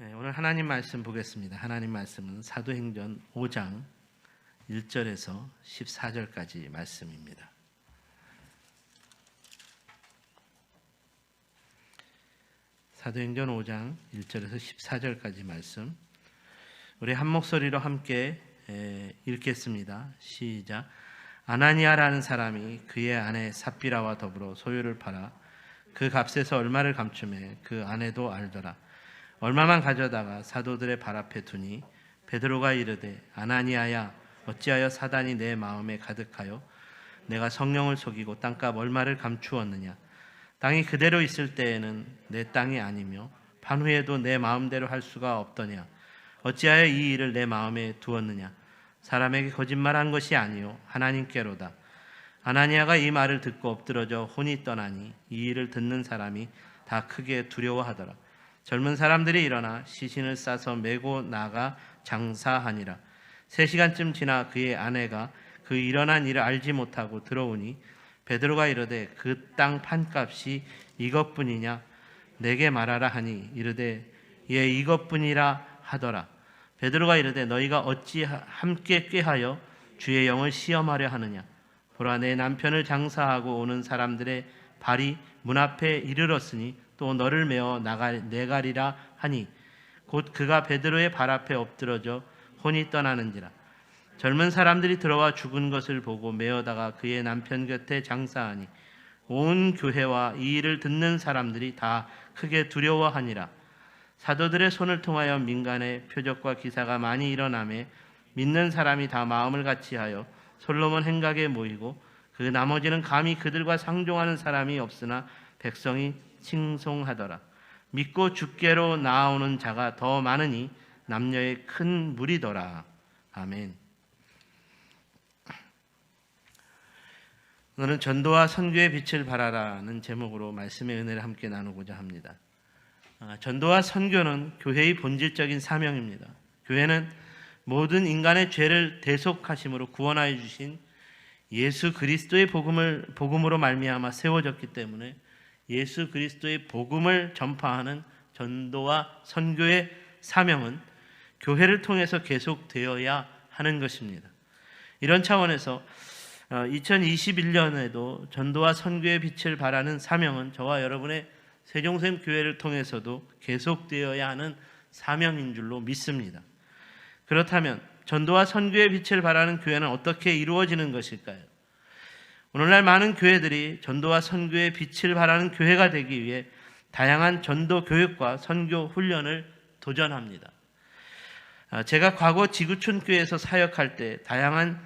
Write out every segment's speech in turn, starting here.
오늘 하나님 말씀 보겠습니다. 하나님 말씀은 사도행전 5장 1절에서 14절까지 말씀입니다. 사도행전 5장 1절에서 14절까지 말씀, 우리 한 목소리로 함께 읽겠습니다. 시작. 아나니아라는 사람이 그의 아내 삽비라와 더불어 소유를 팔아 그 값에서 얼마를 감추매 그 아내도 알더라. 얼마만 가져다가 사도들의 발 앞에 두니 베드로가 이르되, 아나니아야, 어찌하여 사단이 내 마음에 가득하여 내가 성령을 속이고 땅값 얼마를 감추었느냐? 땅이 그대로 있을 때에는 내 땅이 아니며 판 후에도 내 마음대로 할 수가 없더냐? 어찌하여 이 일을 내 마음에 두었느냐? 사람에게 거짓말한 것이 아니요 하나님께로다. 아나니아가 이 말을 듣고 엎드러져 혼이 떠나니 이 일을 듣는 사람이 다 크게 두려워하더라. 젊은 사람들이 일어나 시신을 싸서 메고 나가 장사하니라. 3시간쯤 지나 그의 아내가 그 일어난 일을 알지 못하고 들어오니 베드로가 이르되, 그 땅 판값이 이것뿐이냐? 내게 말하라 하니 이르되, 예, 이것뿐이라 하더라. 베드로가 이르되, 너희가 어찌 함께 꾀하여 주의 영을 시험하려 하느냐? 보라, 내 남편을 장사하고 오는 사람들의 발이 문 앞에 이르렀으니 또 너를 메어 내가리라 하니 곧 그가 베드로의 발 앞에 엎드러져 혼이 떠나는지라. 젊은 사람들이 들어와 죽은 것을 보고 메어다가 그의 남편 곁에 장사하니 온 교회와 이 일을 듣는 사람들이 다 크게 두려워하니라. 사도들의 손을 통하여 민간의 표적과 기사가 많이 일어나매 믿는 사람이 다 마음을 같이하여 솔로몬 행각에 모이고 그 나머지는 감히 그들과 상종하는 사람이 없으나 백성이 칭송하더라. 믿고 주께로 나아오는 자가 더 많으니 남녀의 큰 무리더라. 아멘. 오늘은 전도와 선교의 빛을 발하라는 제목으로 말씀의 은혜를 함께 나누고자 합니다. 전도와 선교는 교회의 본질적인 사명입니다. 교회는 모든 인간의 죄를 대속하심으로 구원하여 주신 예수 그리스도의 복음으로 말미암아 세워졌기 때문에 예수 그리스도의 복음을 전파하는 전도와 선교의 사명은 교회를 통해서 계속되어야 하는 것입니다. 이런 차원에서 2021년에도 전도와 선교의 빛을 발하는 사명은 저와 여러분의 세종샘 교회를 통해서도 계속되어야 하는 사명인 줄로 믿습니다. 그렇다면 전도와 선교의 빛을 발하는 교회는 어떻게 이루어지는 것일까요? 오늘날 많은 교회들이 전도와 선교의 빛을 발하는 교회가 되기 위해 다양한 전도 교육과 선교 훈련을 도전합니다. 제가 과거 지구촌 교회에서 사역할 때 다양한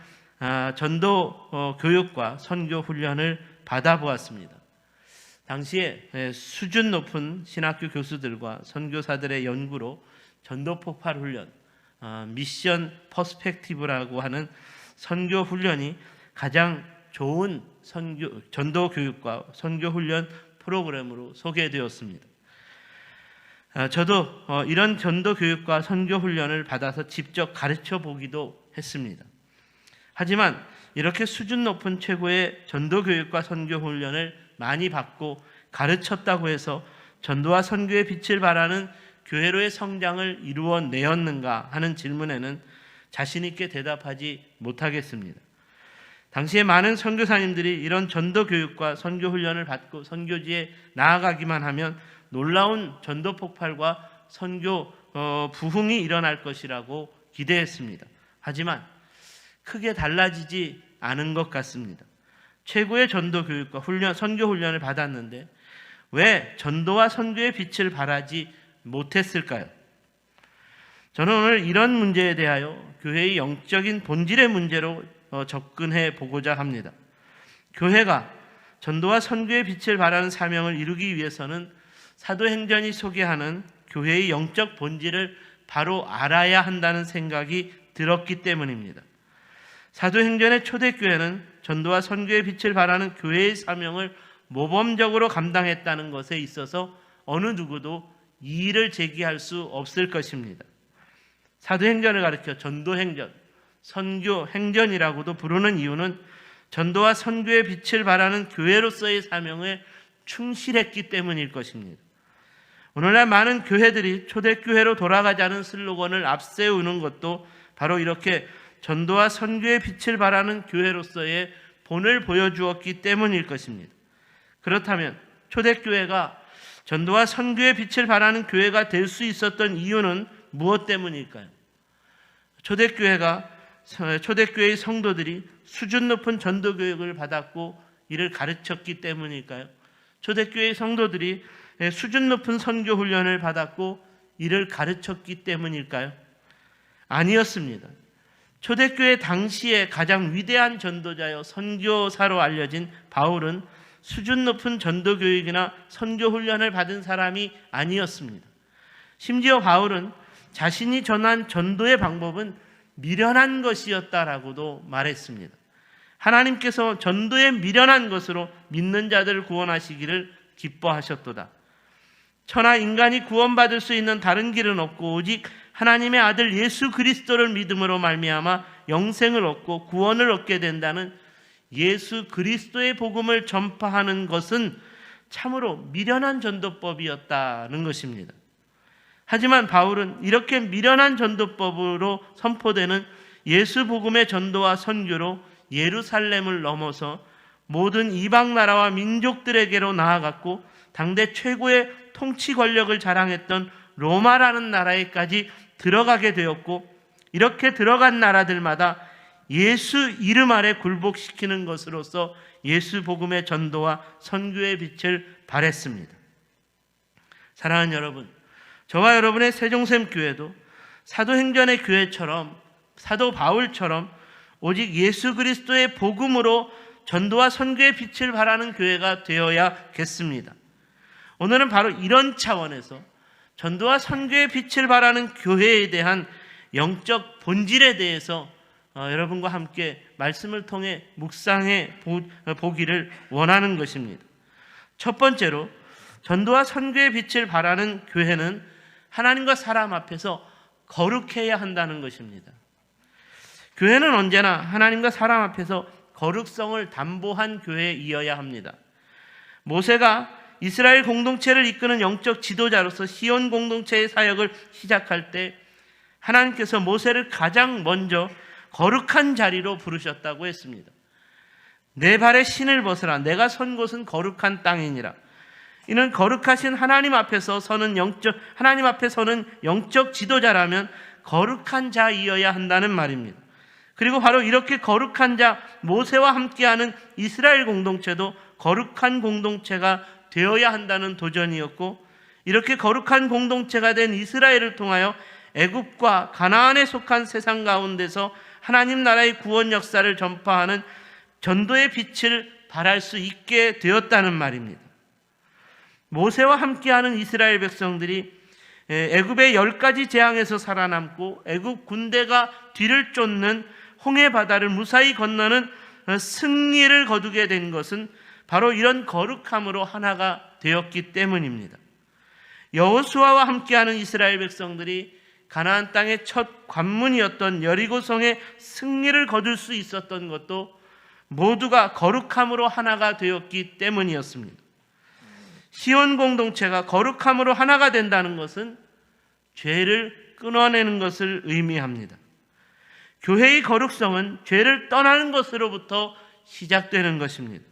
전도 교육과 선교 훈련을 받아보았습니다. 당시에 수준 높은 신학교 교수들과 선교사들의 연구로 전도 폭발 훈련, 미션 퍼스펙티브라고 하는 선교 훈련이 가장 좋은 전도 교육과 선교 훈련 프로그램으로 소개되었습니다. 저도 이런 전도 교육과 선교 훈련을 받아서 직접 가르쳐 보기도 했습니다. 하지만 이렇게 수준 높은 최고의 전도 교육과 선교 훈련을 많이 받고 가르쳤다고 해서 전도와 선교의 빛을 발하는 교회로의 성장을 이루어내었는가 하는 질문에는 자신 있게 대답하지 못하겠습니다. 당시에 많은 선교사님들이 이런 전도 교육과 선교 훈련을 받고 선교지에 나아가기만 하면 놀라운 전도 폭발과 선교 부흥이 일어날 것이라고 기대했습니다. 하지만 크게 달라지지 않은 것 같습니다. 최고의 전도 교육과 선교 훈련을 받았는데 왜 전도와 선교의 빛을 발하지 못했을까요? 저는 오늘 이런 문제에 대하여 교회의 영적인 본질의 문제로 접근해 보고자 합니다. 교회가 전도와 선교의 빛을 발하는 사명을 이루기 위해서는 사도행전이 소개하는 교회의 영적 본질을 바로 알아야 한다는 생각이 들었기 때문입니다. 사도행전의 초대교회는 전도와 선교의 빛을 발하는 교회의 사명을 모범적으로 감당했다는 것에 있어서 어느 누구도 이의를 제기할 수 없을 것입니다. 사도행전을 가리켜 전도행전, 선교행전이라고도 부르는 이유는 전도와 선교의 빛을 발하는 교회로서의 사명에 충실했기 때문일 것입니다. 오늘날 많은 교회들이 초대교회로 돌아가자는 슬로건을 앞세우는 것도 바로 이렇게 전도와 선교의 빛을 발하는 교회로서의 본을 보여주었기 때문일 것입니다. 그렇다면 초대교회가 전도와 선교의 빛을 발하는 교회가 될 수 있었던 이유는 무엇 때문일까요? 초대교회의 성도들이 수준 높은 전도 교육을 받았고 이를 가르쳤기 때문일까요? 초대교회의 성도들이 수준 높은 선교 훈련을 받았고 이를 가르쳤기 때문일까요? 아니었습니다. 초대교회 당시에 가장 위대한 전도자여 선교사로 알려진 바울은 수준 높은 전도 교육이나 선교 훈련을 받은 사람이 아니었습니다. 심지어 바울은 자신이 전한 전도의 방법은 미련한 것이었다라고도 말했습니다. 하나님께서 전도에 미련한 것으로 믿는 자들을 구원하시기를 기뻐하셨도다. 천하 인간이 구원받을 수 있는 다른 길은 없고 오직 하나님의 아들 예수 그리스도를 믿음으로 말미암아 영생을 얻고 구원을 얻게 된다는 예수 그리스도의 복음을 전파하는 것은 참으로 미련한 전도법이었다는 것입니다. 하지만 바울은 이렇게 미련한 전도법으로 선포되는 예수 복음의 전도와 선교로 예루살렘을 넘어서 모든 이방 나라와 민족들에게로 나아갔고 당대 최고의 통치 권력을 자랑했던 로마라는 나라에까지 들어가게 되었고 이렇게 들어간 나라들마다 예수 이름 아래 굴복시키는 것으로서 예수 복음의 전도와 선교의 빛을 발했습니다. 사랑하는 여러분, 저와 여러분의 세종샘 교회도 사도행전의 교회처럼 사도 바울처럼 오직 예수 그리스도의 복음으로 전도와 선교의 빛을 발하는 교회가 되어야겠습니다. 오늘은 바로 이런 차원에서 전도와 선교의 빛을 발하는 교회에 대한 영적 본질에 대해서 여러분과 함께 말씀을 통해 묵상해 보기를 원하는 것입니다. 첫 번째로 전도와 선교의 빛을 발하는 교회는 하나님과 사람 앞에서 거룩해야 한다는 것입니다. 교회는 언제나 하나님과 사람 앞에서 거룩성을 담보한 교회이어야 합니다. 모세가 이스라엘 공동체를 이끄는 영적 지도자로서 시온 공동체의 사역을 시작할 때 하나님께서 모세를 가장 먼저 거룩한 자리로 부르셨다고 했습니다. 내 발에 신을 벗으라. 내가 선 곳은 거룩한 땅이니라. 이는 거룩하신 하나님 앞에 서는 영적 지도자라면 거룩한 자이어야 한다는 말입니다. 그리고 바로 이렇게 거룩한 자 모세와 함께하는 이스라엘 공동체도 거룩한 공동체가 되어야 한다는 도전이었고 이렇게 거룩한 공동체가 된 이스라엘을 통하여 애굽과 가나안에 속한 세상 가운데서 하나님 나라의 구원 역사를 전파하는 전도의 빛을 발할 수 있게 되었다는 말입니다. 모세와 함께하는 이스라엘 백성들이 애굽의 10가지 재앙에서 살아남고 애굽 군대가 뒤를 쫓는 홍해 바다를 무사히 건너는 승리를 거두게 된 것은 바로 이런 거룩함으로 하나가 되었기 때문입니다. 여호수아와 함께하는 이스라엘 백성들이 가나안 땅의 첫 관문이었던 여리고성의 승리를 거둘 수 있었던 것도 모두가 거룩함으로 하나가 되었기 때문이었습니다. 시온 공동체가 거룩함으로 하나가 된다는 것은 죄를 끊어내는 것을 의미합니다. 교회의 거룩성은 죄를 떠나는 것으로부터 시작되는 것입니다.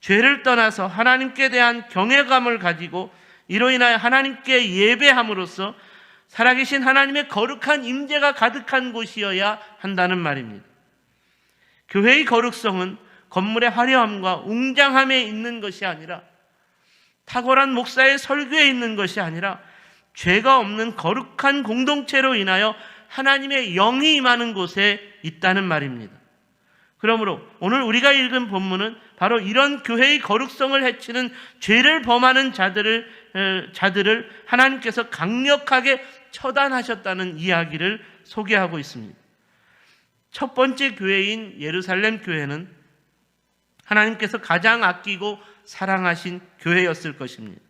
죄를 떠나서 하나님께 대한 경외감을 가지고 이로 인하여 하나님께 예배함으로써 살아계신 하나님의 거룩한 임재가 가득한 곳이어야 한다는 말입니다. 교회의 거룩성은 건물의 화려함과 웅장함에 있는 것이 아니라 탁월한 목사의 설교에 있는 것이 아니라 죄가 없는 거룩한 공동체로 인하여 하나님의 영이 임하는 곳에 있다는 말입니다. 그러므로 오늘 우리가 읽은 본문은 바로 이런 교회의 거룩성을 해치는 죄를 범하는 자들을 하나님께서 강력하게 처단하셨다는 이야기를 소개하고 있습니다. 첫 번째 교회인 예루살렘 교회는 하나님께서 가장 아끼고 사랑하신 교회였을 것입니다.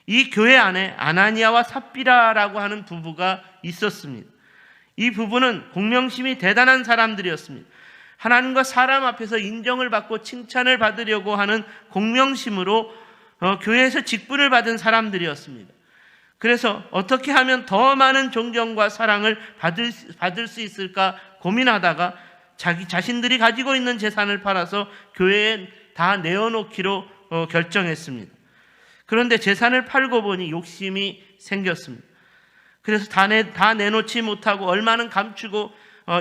이 교회 안에 아나니아와 삽비라라고 하는 부부가 있었습니다. 이 부부는 공명심이 대단한 사람들이었습니다. 하나님과 사람 앞에서 인정을 받고 칭찬을 받으려고 하는 공명심으로 교회에서 직분을 받은 사람들이었습니다. 그래서 어떻게 하면 더 많은 존경과 사랑을 받을 수 있을까 고민하다가 자기 자신들이 가지고 있는 재산을 팔아서 교회에 다 내어놓기로 결정했습니다. 그런데 재산을 팔고 보니 욕심이 생겼습니다. 그래서 다 내놓지 못하고 얼마는 감추고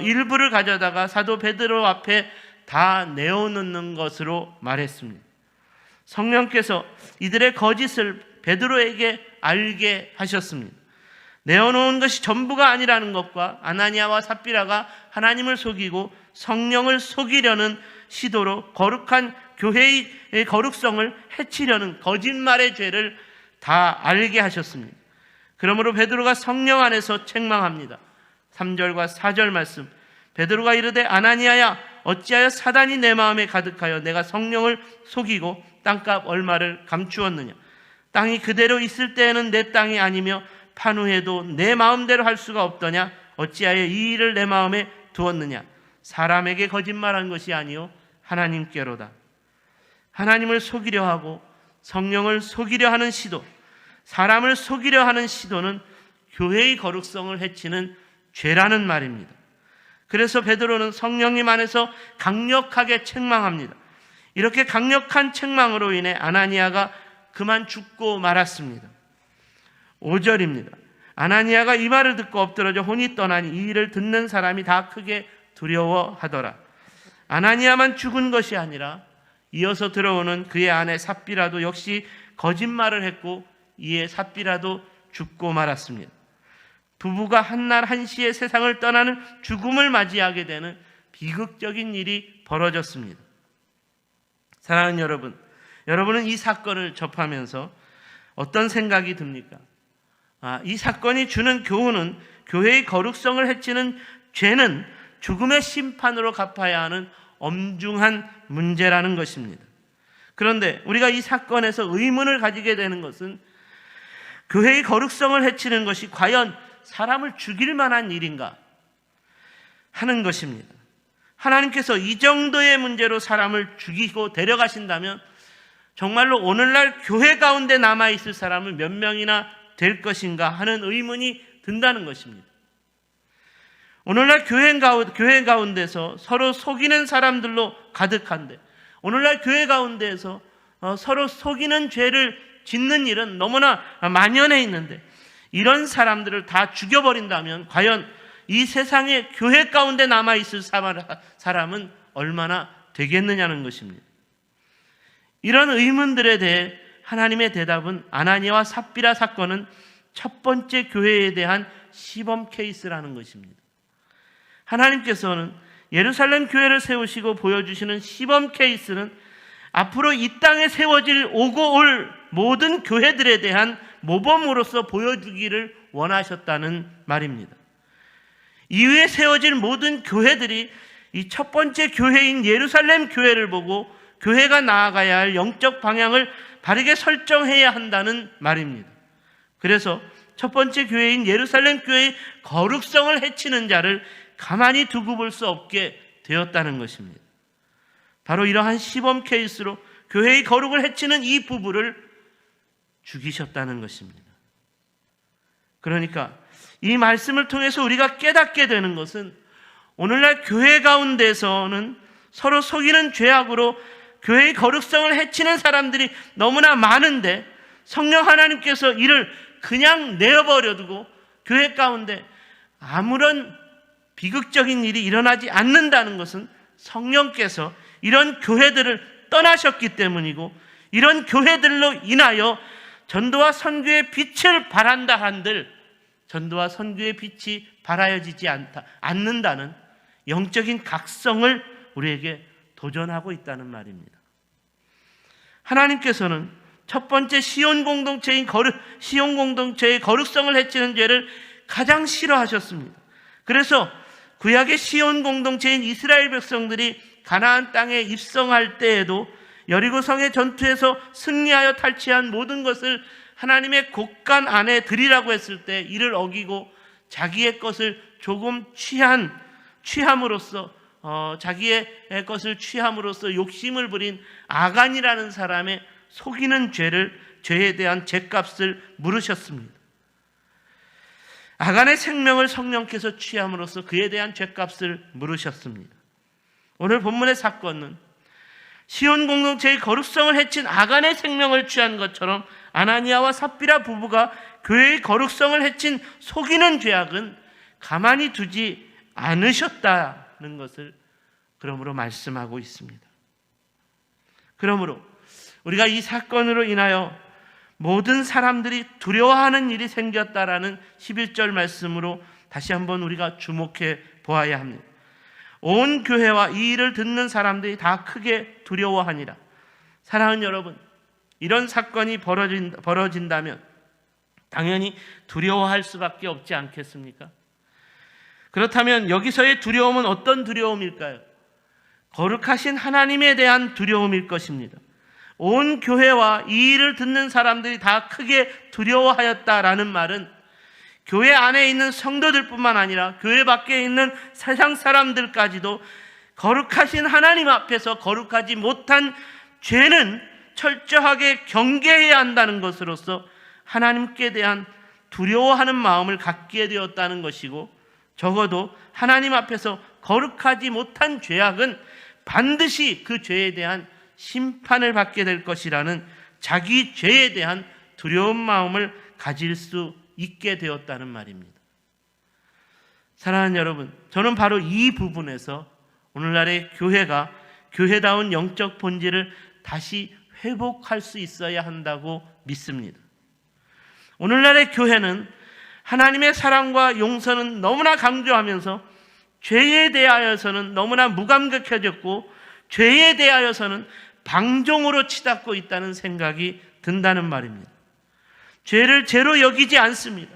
일부를 가져다가 사도 베드로 앞에 다 내어놓는 것으로 말했습니다. 성령께서 이들의 거짓을 베드로에게 알게 하셨습니다. 내어놓은 것이 전부가 아니라는 것과 아나니아와 삽비라가 하나님을 속이고 성령을 속이려는 시도로 거룩한 교회의 거룩성을 해치려는 거짓말의 죄를 다 알게 하셨습니다. 그러므로 베드로가 성령 안에서 책망합니다. 3절과 4절 말씀. 베드로가 이르되 아나니아야 어찌하여 사단이 내 마음에 가득하여 내가 성령을 속이고 땅값 얼마를 감추었느냐. 땅이 그대로 있을 때에는 내 땅이 아니며 판 후에도 내 마음대로 할 수가 없더냐. 어찌하여 이 일을 내 마음에 두었느냐. 사람에게 거짓말한 것이 아니요 하나님께로다. 하나님을 속이려 하고 성령을 속이려 하는 시도, 사람을 속이려 하는 시도는 교회의 거룩성을 해치는 죄라는 말입니다. 그래서 베드로는 성령님 안에서 강력하게 책망합니다. 이렇게 강력한 책망으로 인해 아나니아가 그만 죽고 말았습니다. 5절입니다. 아나니아가 이 말을 듣고 엎드러져 혼이 떠나니 이 일을 듣는 사람이 다 크게 두려워하더라. 아나니아만 죽은 것이 아니라 이어서 들어오는 그의 아내 삽비라도 역시 거짓말을 했고 이에 삽비라도 죽고 말았습니다. 부부가 한날 한시에 세상을 떠나는 죽음을 맞이하게 되는 비극적인 일이 벌어졌습니다. 사랑하는 여러분, 여러분은 이 사건을 접하면서 어떤 생각이 듭니까? 이 사건이 주는 교훈은 교회의 거룩성을 해치는 죄는 죽음의 심판으로 갚아야 하는 엄중한 문제라는 것입니다. 그런데 우리가 이 사건에서 의문을 가지게 되는 것은 교회의 거룩성을 해치는 것이 과연 사람을 죽일 만한 일인가 하는 것입니다. 하나님께서 이 정도의 문제로 사람을 죽이고 데려가신다면 정말로 오늘날 교회 가운데 남아있을 사람은 몇 명이나 될 것인가 하는 의문이 든다는 것입니다. 오늘날 교회 가운데서 서로 속이는 사람들로 가득한데, 오늘날 교회 가운데에서 서로 속이는 죄를 짓는 일은 너무나 만연해 있는데, 이런 사람들을 다 죽여버린다면 과연 이 세상에 교회 가운데 남아있을 사람은 얼마나 되겠느냐는 것입니다. 이런 의문들에 대해 하나님의 대답은 아나니아와 삽비라 사건은 첫 번째 교회에 대한 시범 케이스라는 것입니다. 하나님께서는 예루살렘 교회를 세우시고 보여주시는 시범 케이스는 앞으로 이 땅에 세워질 오고 올 모든 교회들에 대한 모범으로서 보여주기를 원하셨다는 말입니다. 이후에 세워질 모든 교회들이 이 첫 번째 교회인 예루살렘 교회를 보고 교회가 나아가야 할 영적 방향을 바르게 설정해야 한다는 말입니다. 그래서 첫 번째 교회인 예루살렘 교회의 거룩성을 해치는 자를 가만히 두고 볼 수 없게 되었다는 것입니다. 바로 이러한 시범 케이스로 교회의 거룩을 해치는 이 부부를 죽이셨다는 것입니다. 그러니까 이 말씀을 통해서 우리가 깨닫게 되는 것은 오늘날 교회 가운데서는 서로 속이는 죄악으로 교회의 거룩성을 해치는 사람들이 너무나 많은데 성령 하나님께서 이를 그냥 내어버려 두고 교회 가운데 아무런 비극적인 일이 일어나지 않는다는 것은 성령께서 이런 교회들을 떠나셨기 때문이고, 이런 교회들로 인하여 전도와 선교의 빛을 발한다 한들 전도와 선교의 빛이 발하여지지 않는다는 영적인 각성을 우리에게 도전하고 있다는 말입니다. 하나님께서는 첫 번째 시온 공동체의 거룩성을 해치는 죄를 가장 싫어하셨습니다. 그래서 구약의 시온 공동체인 이스라엘 백성들이 가나안 땅에 입성할 때에도 여리고성의 전투에서 승리하여 탈취한 모든 것을 하나님의 곳간 안에 드리라고 했을 때 이를 어기고 자기의 것을 조금 취함으로써 자기의 것을 취함으로써 욕심을 부린 아간이라는 사람의 속이는 죄에 대한 죄값을 물으셨습니다. 아간의 생명을 성령께서 취함으로써 그에 대한 죄값을 물으셨습니다. 오늘 본문의 사건은 시온 공동체의 거룩성을 해친 아간의 생명을 취한 것처럼 아나니아와 삽비라 부부가 교회의 거룩성을 해친 속이는 죄악은 가만히 두지 않으셨다는 것을 그러므로 말씀하고 있습니다. 그러므로 우리가 이 사건으로 인하여 모든 사람들이 두려워하는 일이 생겼다라는 11절 말씀으로 다시 한번 우리가 주목해 보아야 합니다. 온 교회와 이 일을 듣는 사람들이 다 크게 두려워하니라. 사랑하는 여러분, 이런 사건이 벌어진다면 당연히 두려워할 수밖에 없지 않겠습니까? 그렇다면 여기서의 두려움은 어떤 두려움일까요? 거룩하신 하나님에 대한 두려움일 것입니다. 온 교회와 이 일을 듣는 사람들이 다 크게 두려워하였다라는 말은 교회 안에 있는 성도들뿐만 아니라 교회 밖에 있는 세상 사람들까지도 거룩하신 하나님 앞에서 거룩하지 못한 죄는 철저하게 경계해야 한다는 것으로서 하나님께 대한 두려워하는 마음을 갖게 되었다는 것이고, 적어도 하나님 앞에서 거룩하지 못한 죄악은 반드시 그 죄에 대한 심판을 받게 될 것이라는 자기 죄에 대한 두려운 마음을 가질 수 있게 되었다는 말입니다. 사랑하는 여러분, 저는 바로 이 부분에서 오늘날의 교회가 교회다운 영적 본질을 다시 회복할 수 있어야 한다고 믿습니다. 오늘날의 교회는 하나님의 사랑과 용서는 너무나 강조하면서 죄에 대하여서는 너무나 무감각해졌고 죄에 대하여서는 방종으로 치닫고 있다는 생각이 든다는 말입니다. 죄를 죄로 여기지 않습니다.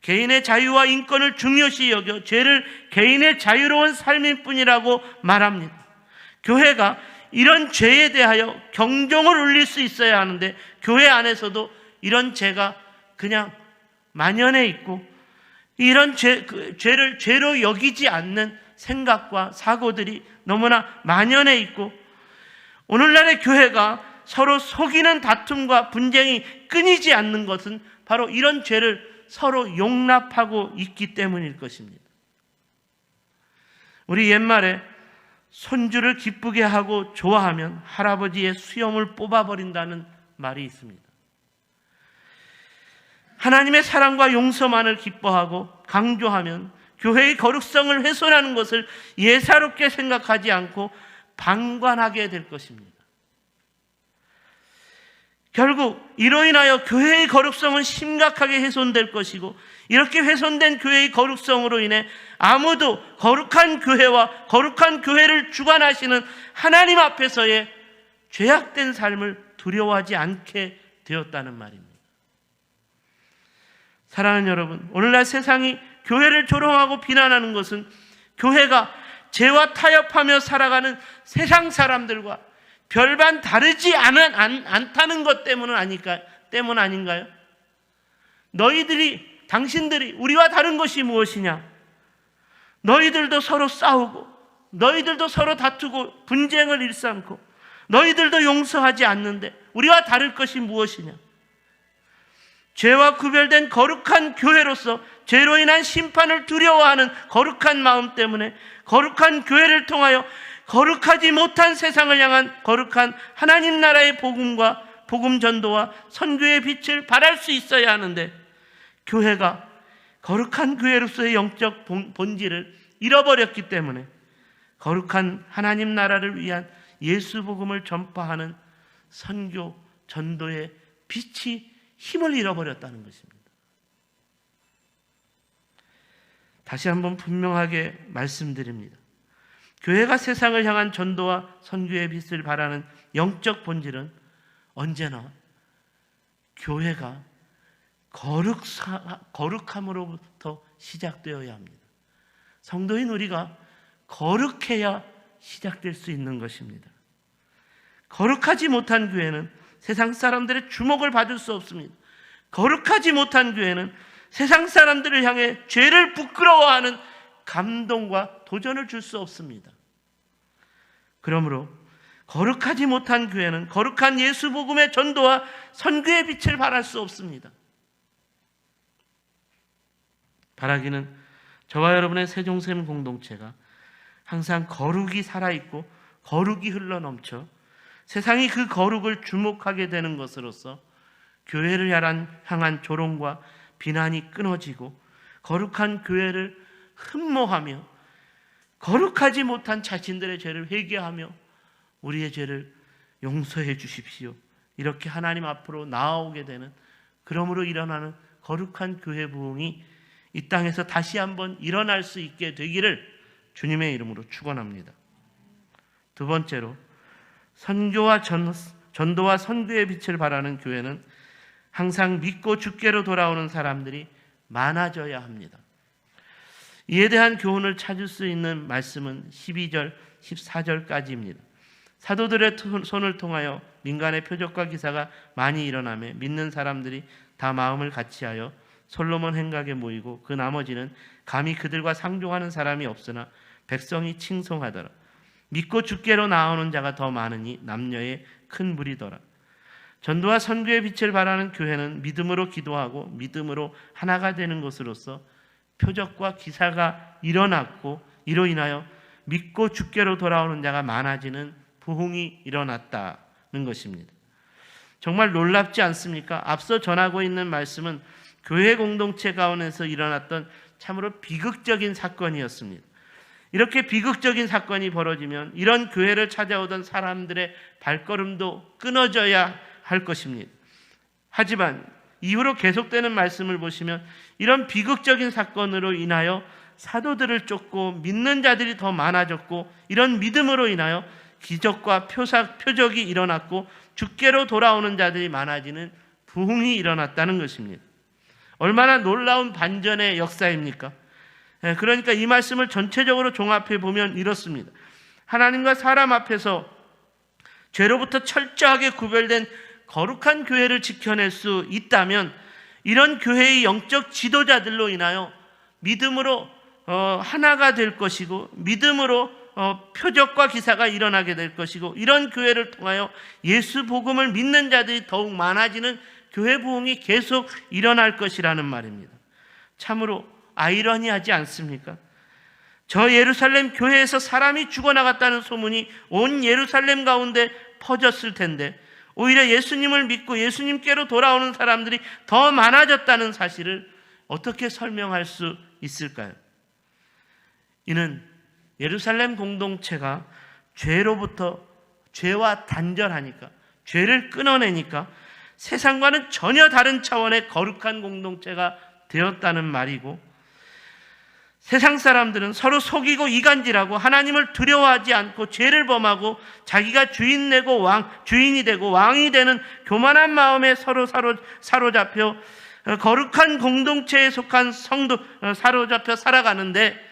개인의 자유와 인권을 중요시 여겨 죄를 개인의 자유로운 삶일 뿐이라고 말합니다. 교회가 이런 죄에 대하여 경종을 울릴 수 있어야 하는데 교회 안에서도 이런 죄가 그냥 만연해 있고 이런 죄를 죄로 여기지 않는 생각과 사고들이 너무나 만연해 있고, 오늘날의 교회가 서로 속이는 다툼과 분쟁이 끊이지 않는 것은 바로 이런 죄를 서로 용납하고 있기 때문일 것입니다. 우리 옛말에 손주를 기쁘게 하고 좋아하면 할아버지의 수염을 뽑아버린다는 말이 있습니다. 하나님의 사랑과 용서만을 기뻐하고 강조하면 교회의 거룩성을 훼손하는 것을 예사롭게 생각하지 않고 방관하게 될 것입니다. 결국 이로 인하여 교회의 거룩성은 심각하게 훼손될 것이고, 이렇게 훼손된 교회의 거룩성으로 인해 아무도 거룩한 교회와 거룩한 교회를 주관하시는 하나님 앞에서의 죄악된 삶을 두려워하지 않게 되었다는 말입니다. 사랑하는 여러분, 오늘날 세상이 교회를 조롱하고 비난하는 것은 교회가 죄와 타협하며 살아가는 세상 사람들과 별반 다르지 않다는 것 때문 아닌가요? 당신들이 우리와 다른 것이 무엇이냐? 너희들도 서로 싸우고, 너희들도 서로 다투고 분쟁을 일삼고, 너희들도 용서하지 않는데 우리와 다를 것이 무엇이냐? 죄와 구별된 거룩한 교회로서 죄로 인한 심판을 두려워하는 거룩한 마음 때문에 거룩한 교회를 통하여 거룩하지 못한 세상을 향한 거룩한 하나님 나라의 복음과 복음 전도와 선교의 빛을 발할 수 있어야 하는데, 교회가 거룩한 교회로서의 영적 본질을 잃어버렸기 때문에 거룩한 하나님 나라를 위한 예수 복음을 전파하는 선교 전도의 빛이 힘을 잃어버렸다는 것입니다. 다시 한번 분명하게 말씀드립니다. 교회가 세상을 향한 전도와 선교의 빛을 발하는 영적 본질은 언제나 교회가 거룩함으로부터 시작되어야 합니다. 성도인 우리가 거룩해야 시작될 수 있는 것입니다. 거룩하지 못한 교회는 세상 사람들의 주목을 받을 수 없습니다. 거룩하지 못한 교회는 세상 사람들을 향해 죄를 부끄러워하는 감동과 도전을 줄 수 없습니다. 그러므로 거룩하지 못한 교회는 거룩한 예수 복음의 전도와 선교의 빛을 발할 수 없습니다. 바라기는 저와 여러분의 세종샘 공동체가 항상 거룩이 살아있고 거룩이 흘러넘쳐 세상이 그 거룩을 주목하게 되는 것으로서 교회를 향한 조롱과 비난이 끊어지고 거룩한 교회를 흠모하며 거룩하지 못한 자신들의 죄를 회개하며 우리의 죄를 용서해 주십시오, 이렇게 하나님 앞으로 나아오게 되는, 그러므로 일어나는 거룩한 교회 부흥이 이 땅에서 다시 한번 일어날 수 있게 되기를 주님의 이름으로 축원합니다. 두 번째로, 전도와 선교의 빛을 발하는 교회는 항상 믿고 주께로 돌아오는 사람들이 많아져야 합니다. 이에 대한 교훈을 찾을 수 있는 말씀은 12절, 14절까지입니다. 사도들의 손을 통하여 민간의 표적과 기사가 많이 일어나며 믿는 사람들이 다 마음을 같이하여 솔로몬 행각에 모이고 그 나머지는 감히 그들과 상종하는 사람이 없으나 백성이 칭송하더라. 믿고 주께로 나오는 자가 더 많으니 남녀의 큰 무리더라. 전도와 선교의 빛을 발하는 교회는 믿음으로 기도하고 믿음으로 하나가 되는 것으로서 표적과 기사가 일어났고 이로 인하여 믿고 주께로 돌아오는 자가 많아지는 부흥이 일어났다는 것입니다. 정말 놀랍지 않습니까? 앞서 전하고 있는 말씀은 교회 공동체 가운데서 일어났던 참으로 비극적인 사건이었습니다. 이렇게 비극적인 사건이 벌어지면 이런 교회를 찾아오던 사람들의 발걸음도 끊어져야 할 것입니다. 하지만 이후로 계속되는 말씀을 보시면 이런 비극적인 사건으로 인하여 사도들을 쫓고 믿는 자들이 더 많아졌고 이런 믿음으로 인하여 기적과 표적이 일어났고 주께로 돌아오는 자들이 많아지는 부흥이 일어났다는 것입니다. 얼마나 놀라운 반전의 역사입니까? 그러니까 이 말씀을 전체적으로 종합해 보면 이렇습니다. 하나님과 사람 앞에서 죄로부터 철저하게 구별된 거룩한 교회를 지켜낼 수 있다면 이런 교회의 영적 지도자들로 인하여 믿음으로 하나가 될 것이고 믿음으로 표적과 기사가 일어나게 될 것이고 이런 교회를 통하여 예수 복음을 믿는 자들이 더욱 많아지는 교회 부흥이 계속 일어날 것이라는 말입니다. 참으로 아이러니하지 않습니까? 저 예루살렘 교회에서 사람이 죽어나갔다는 소문이 온 예루살렘 가운데 퍼졌을 텐데 오히려 예수님을 믿고 예수님께로 돌아오는 사람들이 더 많아졌다는 사실을 어떻게 설명할 수 있을까요? 이는 예루살렘 공동체가 죄와 단절하니까, 죄를 끊어내니까 세상과는 전혀 다른 차원의 거룩한 공동체가 되었다는 말이고, 세상 사람들은 서로 속이고 이간질하고 하나님을 두려워하지 않고 죄를 범하고 자기가 주인이 되고 왕이 되는 교만한 마음에 서로 사로잡혀 거룩한 공동체에 속한 사로잡혀 살아가는데,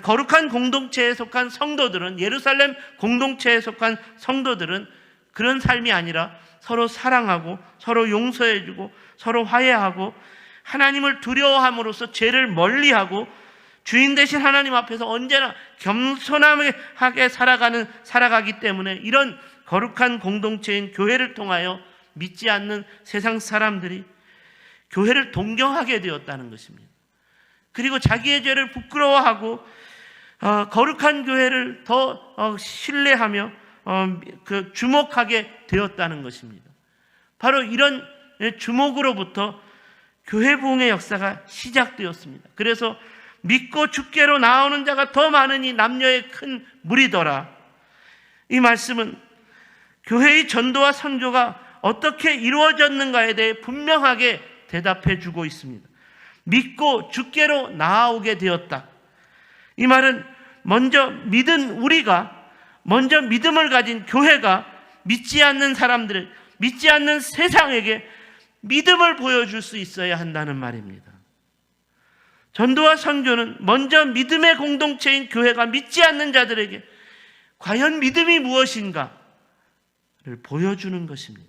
거룩한 공동체에 속한 성도들은, 예루살렘 공동체에 속한 성도들은 그런 삶이 아니라 서로 사랑하고 서로 용서해주고 서로 화해하고 하나님을 두려워함으로써 죄를 멀리하고 주인 되신 하나님 앞에서 언제나 겸손하게 살아가기 때문에 이런 거룩한 공동체인 교회를 통하여 믿지 않는 세상 사람들이 교회를 동경하게 되었다는 것입니다. 그리고 자기의 죄를 부끄러워하고 거룩한 교회를 더 신뢰하며 주목하게 되었다는 것입니다. 바로 이런 주목으로부터 교회 부흥의 역사가 시작되었습니다. 그래서 믿고 주께로 나오는 자가 더 많으니 남녀의 큰 무리더라. 이 말씀은 교회의 전도와 선교가 어떻게 이루어졌는가에 대해 분명하게 대답해 주고 있습니다. 믿고 주께로 나아오게 되었다. 이 말은 먼저 믿음을 가진 교회가 믿지 않는 사람들을, 믿지 않는 세상에게 믿음을 보여줄 수 있어야 한다는 말입니다. 전도와 선교는 먼저 믿음의 공동체인 교회가 믿지 않는 자들에게 과연 믿음이 무엇인가를 보여주는 것입니다.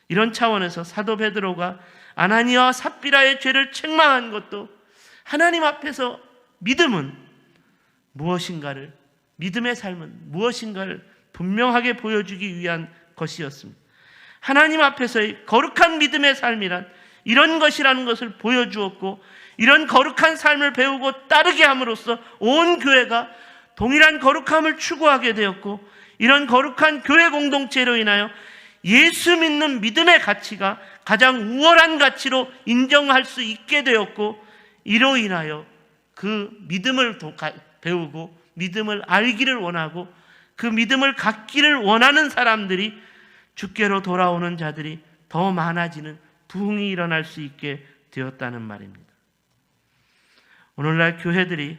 이런 차원에서 사도 베드로가 아나니아와 삽비라의 죄를 책망한 것도 하나님 앞에서 믿음은 무엇인가를, 믿음의 삶은 무엇인가를 분명하게 보여주기 위한 것이었습니다. 하나님 앞에서의 거룩한 믿음의 삶이란 이런 것이라는 것을 보여주었고, 이런 거룩한 삶을 배우고 따르게 함으로써 온 교회가 동일한 거룩함을 추구하게 되었고, 이런 거룩한 교회 공동체로 인하여 예수 믿는 믿음의 가치가 가장 우월한 가치로 인정할 수 있게 되었고, 이로 인하여 그 믿음을 배우고 믿음을 알기를 원하고 그 믿음을 갖기를 원하는 사람들이, 주께로 돌아오는 자들이 더 많아지는 부흥이 일어날 수 있게 되었다는 말입니다. 오늘날 교회들이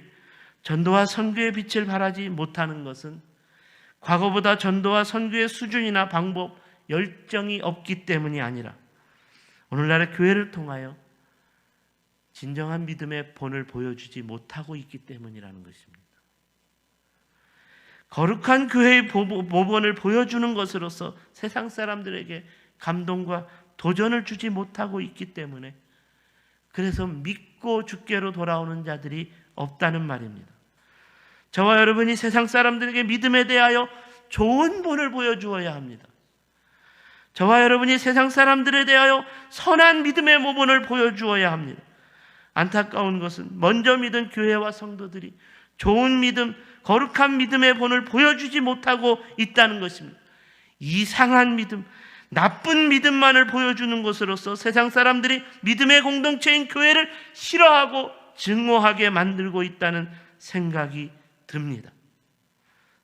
전도와 선교의 빛을 발하지 못하는 것은 과거보다 전도와 선교의 수준이나 방법, 열정이 없기 때문이 아니라 오늘날의 교회를 통하여 진정한 믿음의 본을 보여주지 못하고 있기 때문이라는 것입니다. 거룩한 교회의 모본을 보여주는 것으로서 세상 사람들에게 감동과 도전을 주지 못하고 있기 때문에, 그래서 믿고 주께로 돌아오는 자들이 없다는 말입니다. 저와 여러분이 세상 사람들에게 믿음에 대하여 좋은 본을 보여주어야 합니다. 저와 여러분이 세상 사람들에 대하여 선한 믿음의 모본을 보여주어야 합니다. 안타까운 것은 먼저 믿은 교회와 성도들이 좋은 믿음, 거룩한 믿음의 본을 보여주지 못하고 있다는 것입니다. 이상한 믿음, 나쁜 믿음만을 보여주는 것으로서 세상 사람들이 믿음의 공동체인 교회를 싫어하고 증오하게 만들고 있다는 생각이 듭니다.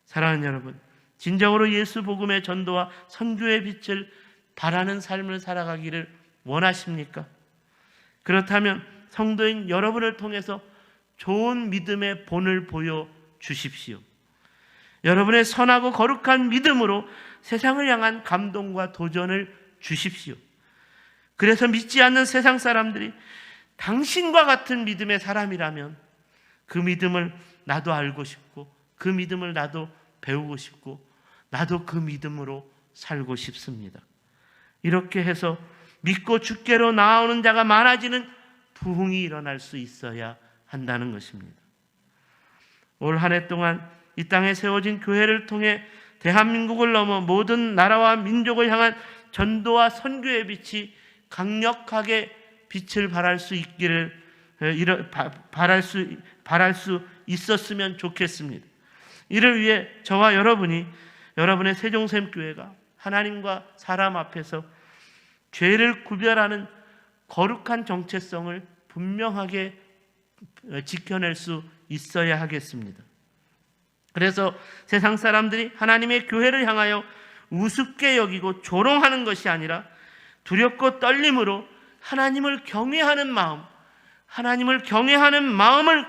사랑하는 여러분, 진정으로 예수 복음의 전도와 선교의 빛을 바라는 삶을 살아가기를 원하십니까? 그렇다면 성도인 여러분을 통해서 좋은 믿음의 본을 보여주십시오. 여러분의 선하고 거룩한 믿음으로 세상을 향한 감동과 도전을 주십시오. 그래서 믿지 않는 세상 사람들이 당신과 같은 믿음의 사람이라면 그 믿음을 나도 알고 싶고, 그 믿음을 나도 배우고 싶고, 나도 그 믿음으로 살고 싶습니다. 이렇게 해서 믿고 주께로 나아오는 자가 많아지는 부흥이 일어날 수 있어야 한다는 것입니다. 올 한 해 동안 이 땅에 세워진 교회를 통해 대한민국을 넘어 모든 나라와 민족을 향한 전도와 선교의 빛이 강력하게 빛을 발할 수 있기를 바랄 수 있었으면 좋겠습니다. 이를 위해 저와 여러분이, 여러분의 세종샘교회가 하나님과 사람 앞에서 죄를 구별하는 거룩한 정체성을 분명하게 지켜낼 수 있어야 하겠습니다. 그래서 세상 사람들이 하나님의 교회를 향하여 우습게 여기고 조롱하는 것이 아니라 두렵고 떨림으로 하나님을 경외하는 마음, 하나님을 경외하는 마음을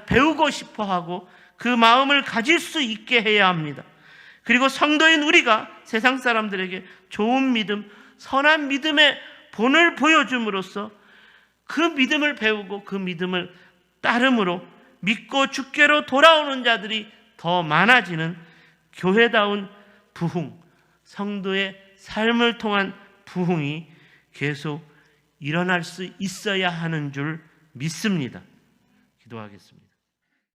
배우고 싶어하고 그 마음을 가질 수 있게 해야 합니다. 그리고 성도인 우리가 세상 사람들에게 좋은 믿음, 선한 믿음의 본을 보여줌으로써 그 믿음을 배우고 그 믿음을 따름으로 믿고 주께로 돌아오는 자들이 더 많아지는 교회다운 부흥, 성도의 삶을 통한 부흥이 계속 일어날 수 있어야 하는 줄 믿습니다. 기도하겠습니다.